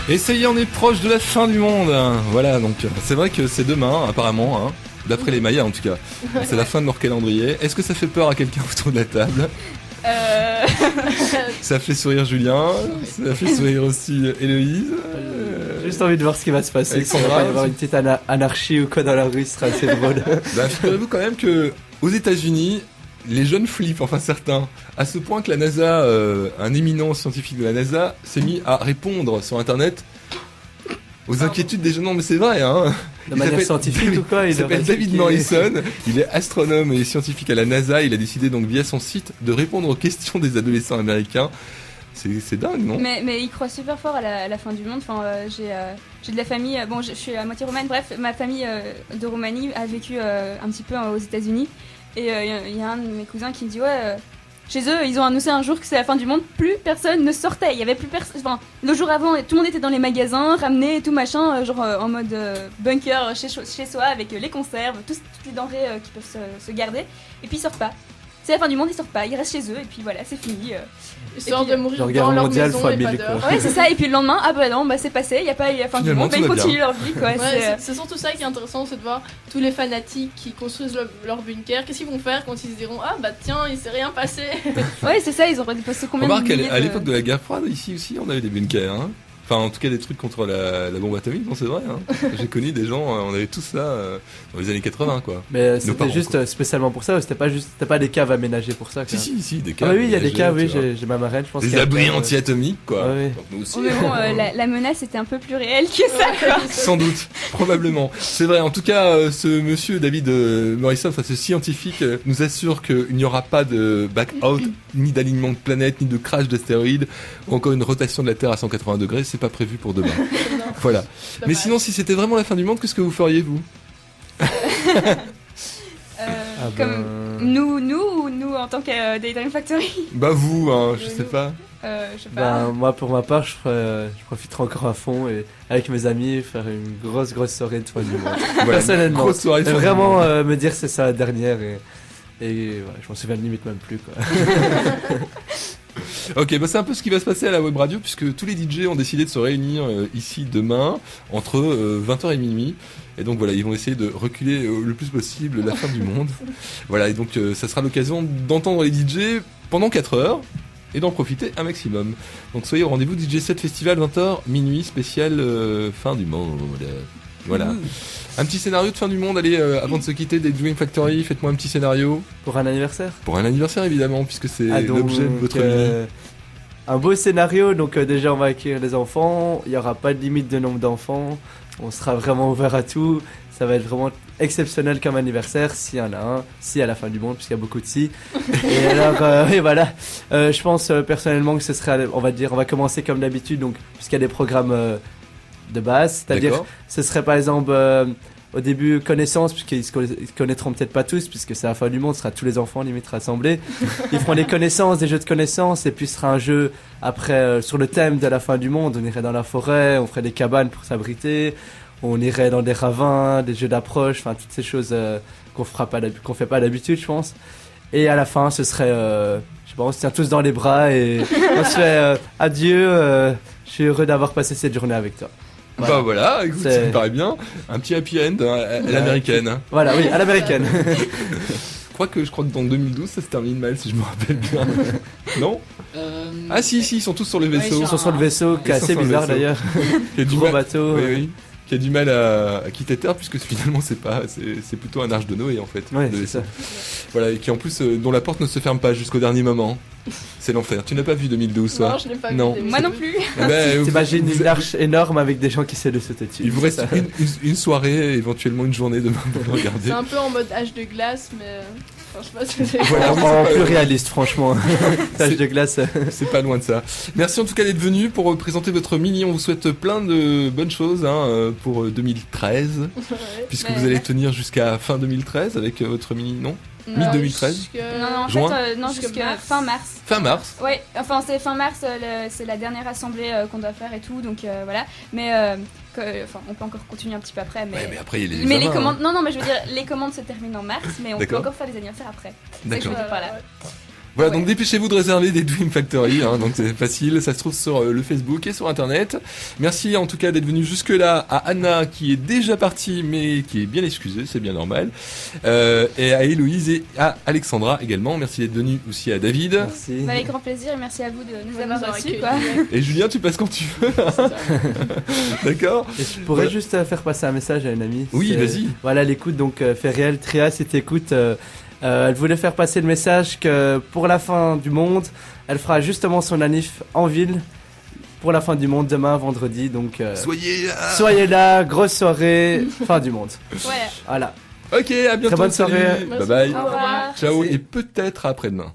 Et ça y est, on est proche de la fin du monde. Voilà, donc c'est vrai que c'est demain, apparemment, hein, d'après les Mayas en tout cas. C'est la fin de leur calendrier. Est-ce que ça fait peur à quelqu'un autour de la table? Ça fait sourire Julien, ça fait sourire aussi Héloïse. J'ai juste envie de voir ce qui va se passer. Alexandra, Il va y avoir une petite anarchie ou quoi dans la rue, ce sera assez drôle. Bah, figurez-vous quand même que aux États-Unis, les jeunes flippent, enfin certains, à ce point que la NASA, un éminent scientifique de la NASA, s'est mis à répondre sur Internet aux inquiétudes des jeunes. Non, mais c'est vrai, hein. De manière scientifique ou quoi? Il s'appelle David Morrison, il est astronome et scientifique à la NASA. Il a décidé donc via son site de répondre aux questions des adolescents américains. C'est dingue, non? Mais il croit super fort à la fin du monde. Enfin, j'ai de la famille. Bon, je suis à moitié roumaine. Bref, ma famille de Roumanie a vécu un petit peu aux États-Unis. Et il y a un de mes cousins qui me dit chez eux, ils ont annoncé un jour que c'est la fin du monde, plus personne ne sortait, il y avait plus personne. Enfin, le jour avant, tout le monde était dans les magasins, ramené et tout machin, en mode bunker chez soi avec les conserves, toutes les denrées qui peuvent se garder. Et puis ils sortent pas. C'est la fin du monde, ils sortent pas, ils restent chez eux et puis voilà, c'est fini. Ils sortent de mourir dans leur maison et pas dehors. Ouais, c'est ça. Et puis le lendemain, ah bah non, bah c'est passé, il y a pas eu la fin du monde, ils continuent leur vie quoi. Ouais, c'est surtout ça qui est intéressant, c'est de voir tous les fanatiques qui construisent leur bunker. Qu'est-ce qu'ils vont faire quand ils se diront ah bah tiens, il s'est rien passé. Ouais, c'est ça, ils auraient passé combien de milliers à l'époque de la guerre froide, ici aussi, on avait des bunkers, hein. Enfin, en tout cas, des trucs contre la bombe atomique, non, c'est vrai. Hein. J'ai connu des gens, on avait tout ça dans les années 80, quoi. Mais c'était juste spécialement pour ça, ou c'était pas des caves aménagées pour ça, quoi. Si, des caves. Ah oui, il y a des caves, oui, j'ai ma marraine, je pense. Des abris anti-atomiques, quoi. Ouais. Donc, nous aussi. Mais bon, la menace était un peu plus réelle que ça, quoi. Sans doute, probablement. C'est vrai, en tout cas, ce monsieur David Morrison, enfin ce scientifique, nous assure qu'il n'y aura pas de back-out, ni d'alignement de planètes, ni de crash d'astéroïdes, ou encore une rotation de la Terre à 180 degrés. C'est pas prévu pour demain. Voilà. Mais sinon, si c'était vraiment la fin du monde, qu'est-ce que vous feriez, vous? Comme nous en tant que Daydream Factory. Bah vous, hein, je sais pas. Je sais pas. Moi, pour ma part, je profiterai encore à fond et avec mes amis faire une grosse soirée de fin du monde. Voilà, personnellement. Grosse soirée de fin vraiment du monde. me dire c'est ça la dernière et ouais, je m'en souviens limite même plus, quoi. Ok, bah c'est un peu ce qui va se passer à la web radio puisque tous les DJ ont décidé de se réunir ici demain entre 20h et minuit. Et donc voilà, ils vont essayer de reculer le plus possible la fin du monde. Voilà, et donc ça sera l'occasion d'entendre les DJ pendant 4 heures et d'en profiter un maximum. Donc soyez au rendez-vous DJ 7 Festival 20h minuit spécial fin du monde. Voilà. Un petit scénario de fin du monde, allez, avant de se quitter des Dream Factory, faites-moi un petit scénario. Pour un anniversaire? Pour un anniversaire évidemment, puisque c'est l'objet de votre mini. Un beau scénario, donc déjà on va accueillir les enfants, il n'y aura pas de limite de nombre d'enfants, on sera vraiment ouvert à tout, ça va être vraiment exceptionnel comme anniversaire, s'il y en a un, si à la fin du monde, puisqu'il y a beaucoup de si. Et alors, et voilà, je pense personnellement que ce serait, on va commencer comme d'habitude, donc puisqu'il y a des programmes de base, c'est-à-dire ce serait par exemple au début connaissances, puisqu'ils se connaîtront peut-être pas tous, puisque c'est la fin du monde, ce sera tous les enfants limite rassemblés. Ils feront des connaissances, des jeux de connaissances, et puis ce sera un jeu après sur le thème de la fin du monde. On irait dans la forêt, on ferait des cabanes pour s'abriter, on irait dans des ravins, des jeux d'approche, enfin toutes ces choses qu'on fait pas d'habitude, je pense. Et à la fin, ce serait, je sais pas, on se tient tous dans les bras et on se fait adieu. Je suis heureux d'avoir passé cette journée avec toi. Voilà. Bah voilà, écoute, ça me paraît bien. Un petit happy end à l'américaine. Hein. Voilà, oui, à l'américaine. Je crois que dans 2012, ça se termine mal, si je me rappelle bien. Non Ah si, ils sont tous sur le vaisseau. Ils sont sur le vaisseau, qui est assez bizarre d'ailleurs. Gros bateau. Oui. Qui a du mal à quitter Terre, puisque finalement c'est plutôt un arche de Noé en fait. Ouais, c'est ça. Voilà, et qui en plus, dont la porte ne se ferme pas jusqu'au dernier moment. C'est l'enfer. Tu n'as pas vu 2012, toi? Non, je n'ai pas vu. Moi non plus. T'imagines une arche énorme avec des gens qui essaient de sauter dessus. Il vous reste une soirée, éventuellement une journée demain pour le regarder. C'est un peu en mode âge de glace, mais franchement, c'est voilà, en plus réaliste, franchement. Âge de glace. C'est pas loin de ça. Merci en tout cas d'être venu pour présenter votre mini. On vous souhaite plein de bonnes choses pour 2013, puisque vous allez tenir jusqu'à fin 2013 avec votre mini, non? Mi-2013 Non, en Juin fait, jusqu'à fin mars. Fin mars? Ouais, enfin c'est fin mars, c'est la dernière assemblée qu'on doit faire et tout, donc voilà. Mais on peut encore continuer un petit peu après. Mais, ouais, mais après il y a les examens, commandes, non, mais je veux dire, les commandes se terminent en mars, mais on peut encore faire des anniversaires après. D'accord. C'est que je veux dire par là. Voilà, donc dépêchez-vous de réserver des Dream Factory, hein, donc c'est facile, ça se trouve sur le Facebook et sur Internet. Merci en tout cas d'être venu jusque-là à Anna qui est déjà partie mais qui est bien excusée, c'est bien normal. Et à Héloïse et à Alexandra également. Merci d'être venu aussi à David. Merci. Bah, avec grand plaisir et merci à vous de nous De avoir nous reçus, accueillir. quoi. Et Julien, tu passes quand tu veux. D'accord? Et je pourrais Voilà. juste faire passer un message à une amie. Oui, C'est- vas-y. Voilà, elle écoute donc Feriel, Tria, si t'écoutes, elle voulait faire passer le message que pour la fin du monde, elle fera justement son anniv en ville pour la fin du monde demain, vendredi. Donc Soyez là. soyez là, grosse soirée, fin du monde. Voilà. Voilà. Ok, à bientôt. Très bonne salut. soirée. Bye bye. Au revoir. Ciao et peut-être à après-demain.